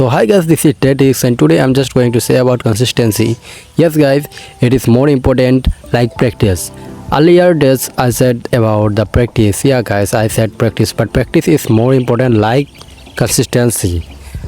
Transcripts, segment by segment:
So hi guys, this is Tedix and today I'm just going to say about consistency. Yes guys, it is more important like practice. Earlier days I said about the practice. Yeah guys, I said practice, but practice is more important like consistency.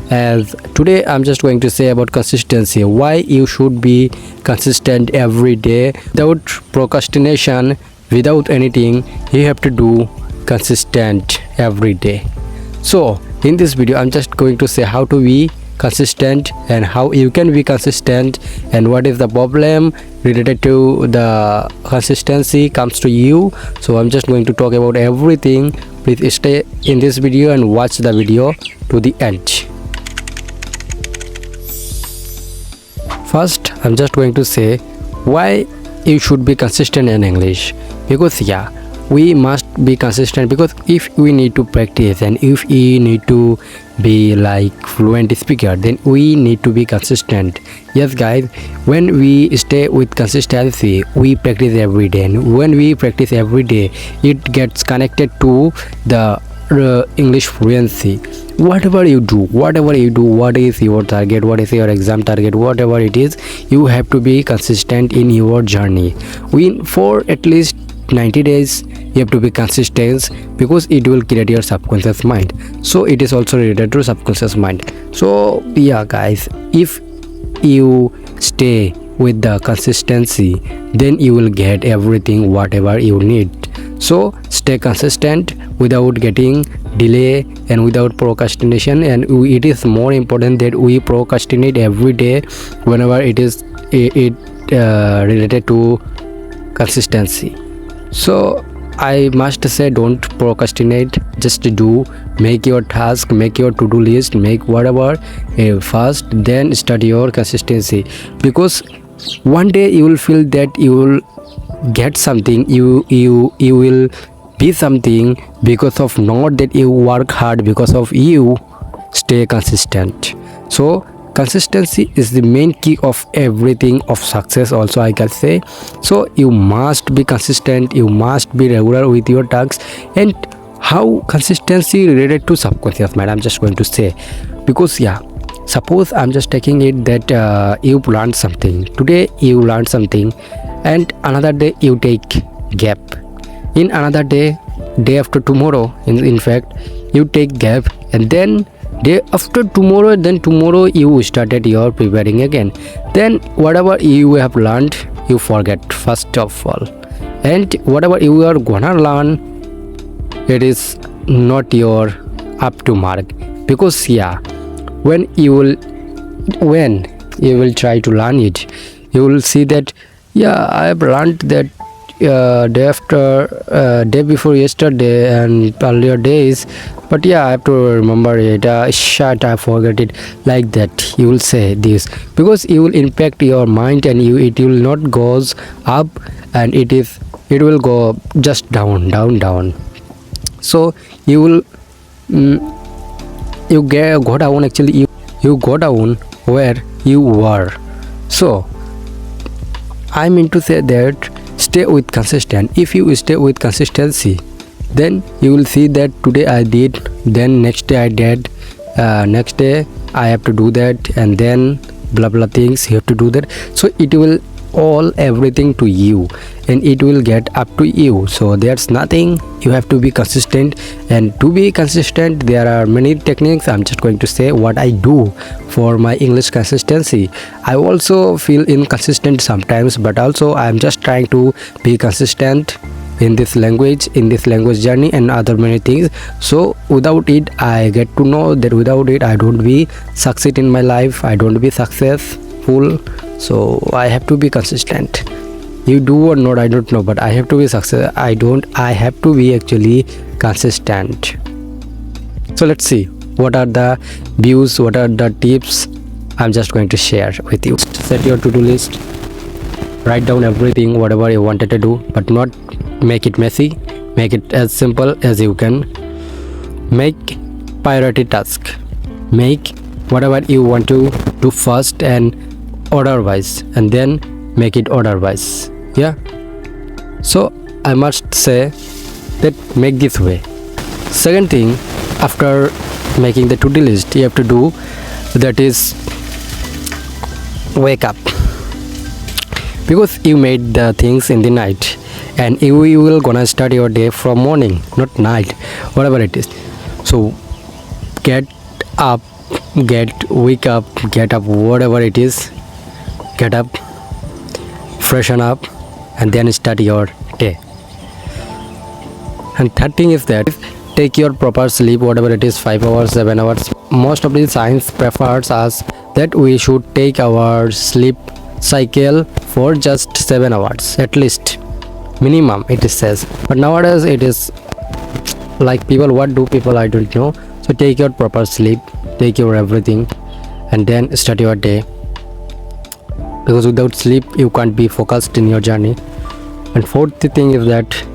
As today I'm just going to say about consistency. Why you should be consistent every day without procrastination, without anything. You have to do consistent every day. So in this video I'm just going to say how to be consistent and how you can be consistent and what is the problem related to the consistency comes to you. So I'm just going to talk about everything. Please stay in this video and watch the video to the end. First I'm just going to say why you should be consistent in English, because we must be consistent, because if we need to practice and if we need to be like fluent speaker, then we need to be consistent. Yes guys, when we stay with consistency, we practice every day, and when we practice every day, it gets connected to the English fluency. Whatever you do, what is your target, what is your exam target, whatever it is, you have to be consistent in your journey. For at least 90 days you have to be consistent, because it will create your subconscious mind. So it is also related to subconscious mind. So yeah guys, if you stay with the consistency, then you will get everything whatever you need. So stay consistent without getting delay and without procrastination, and it is more important that we procrastinate every day whenever it is related to consistency. So I must say, don't procrastinate, just do, make your task, make your to-do list, make whatever first, then start your consistency, because one day you will feel that you will get something, you will be something because of not that you work hard, because of you stay consistent. So consistency is the main key of everything, of success also I can say. So you must be consistent, you must be regular with your tasks. And how consistency related to subconscious mind, I'm just going to say, because suppose I'm just taking it that you learned something today, you learned something, and another day you take gap, in another day after tomorrow, in fact you take gap, and then day after tomorrow, then tomorrow you started your preparing again. Then whatever you have learned, you forget first of all, and whatever you are gonna learn, it is not your up to mark, because when you will try to learn it, you will see that I have learned that day before yesterday and earlier days, but I have to remember it, I forget it, like that you will say this, because you will impact your mind, and it will not goes up, and it will go just down. So you will go down, actually you go down where you were. So I mean to say that stay with consistent. If you stay with consistency, then you will see that today I did, then next day I did, next day I have to do that, and then blah things you have to do that. So it will all everything to you, and it will get up to you. So there's nothing, you have to be consistent. And to be consistent, there are many techniques. I'm just going to say what I do for my English consistency. I also feel inconsistent sometimes, but also I'm just trying to be consistent in this language journey and other many things. So without it, I get to know that without it I don't be succeed in my life, I don't be successful. So I have to be consistent. You do or not, I don't know, but I have to be success. I have to be actually consistent. So let's see what are the views, what are the tips I'm just going to share with you. Set your to-do list, write down everything whatever you wanted to do, but not make it messy, make it as simple as you can. Make priority task, make whatever you want to do first and order wise, and then make it order wise. So I must say that make this way. Second thing, after making the to-do list, you have to do that is wake up, because you made the things in the night, and you will gonna start your day from morning, not night, whatever it is. So get up, wake up, get up, whatever it is, get up, freshen up, and then start your day. And third thing is that take your proper sleep, whatever it is, 5 hours, 7 hours. Most of the science prefers us that we should take our sleep cycle for just 7 hours at least, minimum it says. But nowadays it is like people, what do people, I don't know. So take your proper sleep, take your everything, and then start your day, because without sleep you can't be focused in your journey. And fourth thing is that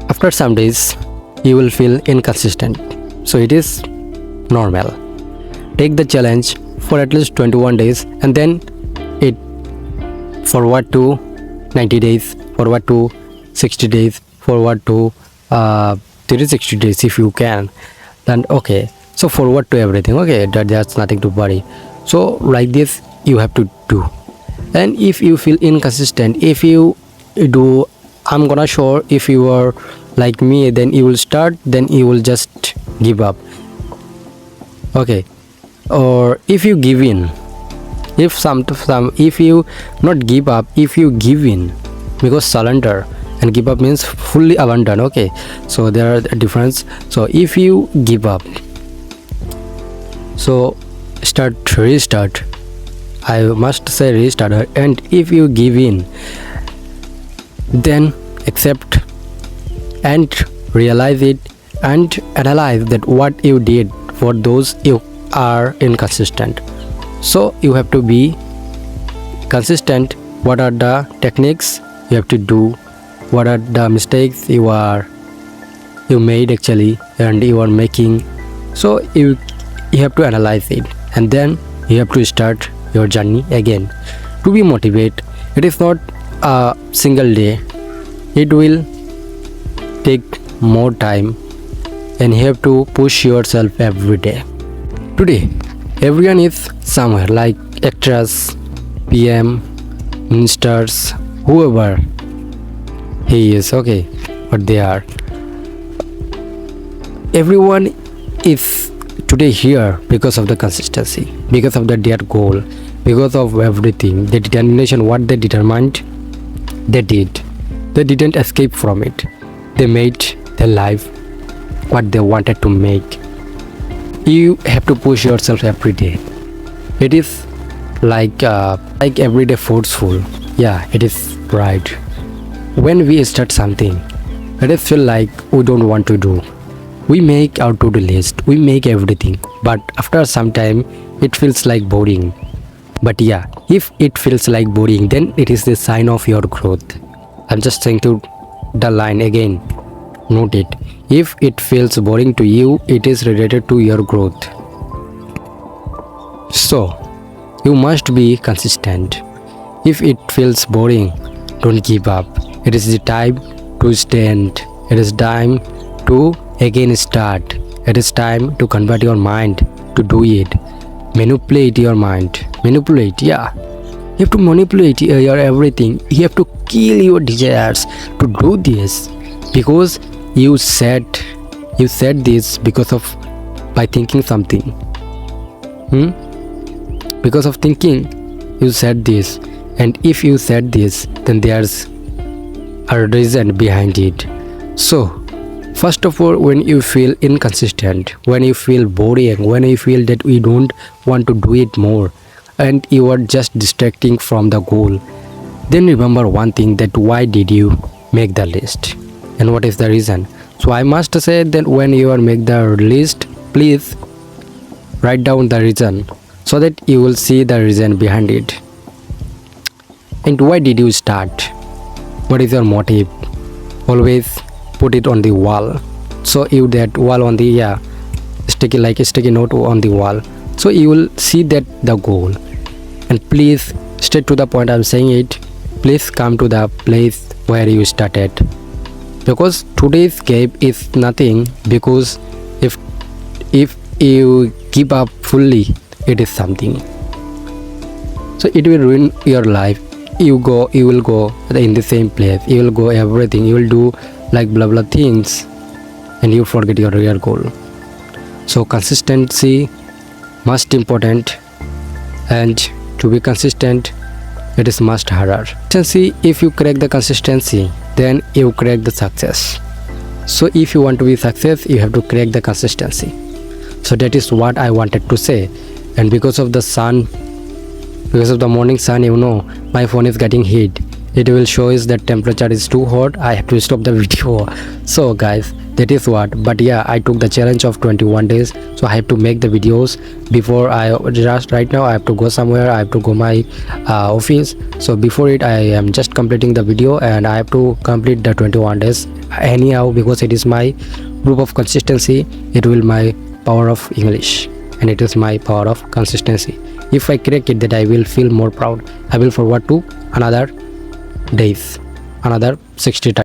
after some days you will feel inconsistent, so it is normal. Take the challenge for at least 21 days, and then it forward to 90 days, forward to 60 days, forward to 360 days if you can. Then okay, so forward to everything, okay, that's nothing to worry. So like this you have to do. And if you feel inconsistent, if you do, I'm gonna show, if you are like me, then you will start, then you will just give up, okay. Or if you give in, if if you not give up, if you give in, because surrender and give up means fully abandon, okay. So there are a difference. So if you give up, so restart, I must say restart. And if you give in, then accept and realize it, and analyze that what you did for those you are inconsistent. So you have to be consistent. What are the techniques you have to do, what are the mistakes you made actually and you are making. So you have to analyze it, and then you have to start your journey again. To be motivated, it is not a single day, it will take more time, and you have to push yourself every day. Today everyone is somewhere, like actors, PM, ministers, whoever he is, okay, what they are, everyone is today here because of the consistency, because of their goal, because of everything, the determination, what they determined, they did. They didn't escape from it. They made their life what they wanted to make. You have to push yourself every day. It is like everyday forceful. Yeah, it is right. When we start something, let us feel like we don't want to do. We make our to-do list, we make everything, but after some time it feels like boring. But yeah, if it feels like boring, then it is the sign of your growth. I'm just saying to the line again, note it. If it feels boring to you, it is related to your growth. So you must be consistent. If it feels boring, don't give up. It is the time to stand. It is time to again start. It is time to convert your mind to do it. Manipulate your mind. Manipulate, yeah. You have to manipulate your everything. You have to kill your desires to do this, because you said this because of by thinking something. Because of thinking you said this, and if you said this, then there's a reason behind it. So first of all, when you feel inconsistent, when you feel boring, when you feel that we don't want to do it more, and you are just distracting from the goal, then remember one thing, that why did you make the list and what is the reason. So I must say that when you are make the list, please write down the reason, so that you will see the reason behind it. And why did you start? What is your motive? Always put it on the wall. So you that wall on the sticky, like a sticky note on the wall, so you will see that the goal. And please straight to the point, I'm saying it, please come to the place where you started, because today's gap is nothing, because if you give up fully, it is something. So it will ruin your life. You will go in the same place, you will go everything, you will do like blah blah things, and you forget your real goal. So consistency most important, and to be consistent it is much harder. Consistency, if you crack the consistency, then you crack the success. So if you want to be success, you have to crack the consistency. So that is what I wanted to say. And because of the sun, because of the morning sun, you know, my phone is getting heat. It will show is that temperature is too hot, I have to stop the video. So guys, that is what. But yeah, I took the challenge of 21 days, so I have to make the videos before I just right now I have to go somewhere, I have to go my office. So before it, I am just completing the video, and I have to complete the 21 days anyhow, because it is my proof of consistency. It will my power of English, and it is my power of consistency. If I crack it, that I will feel more proud. I will forward to another days, another 60 times.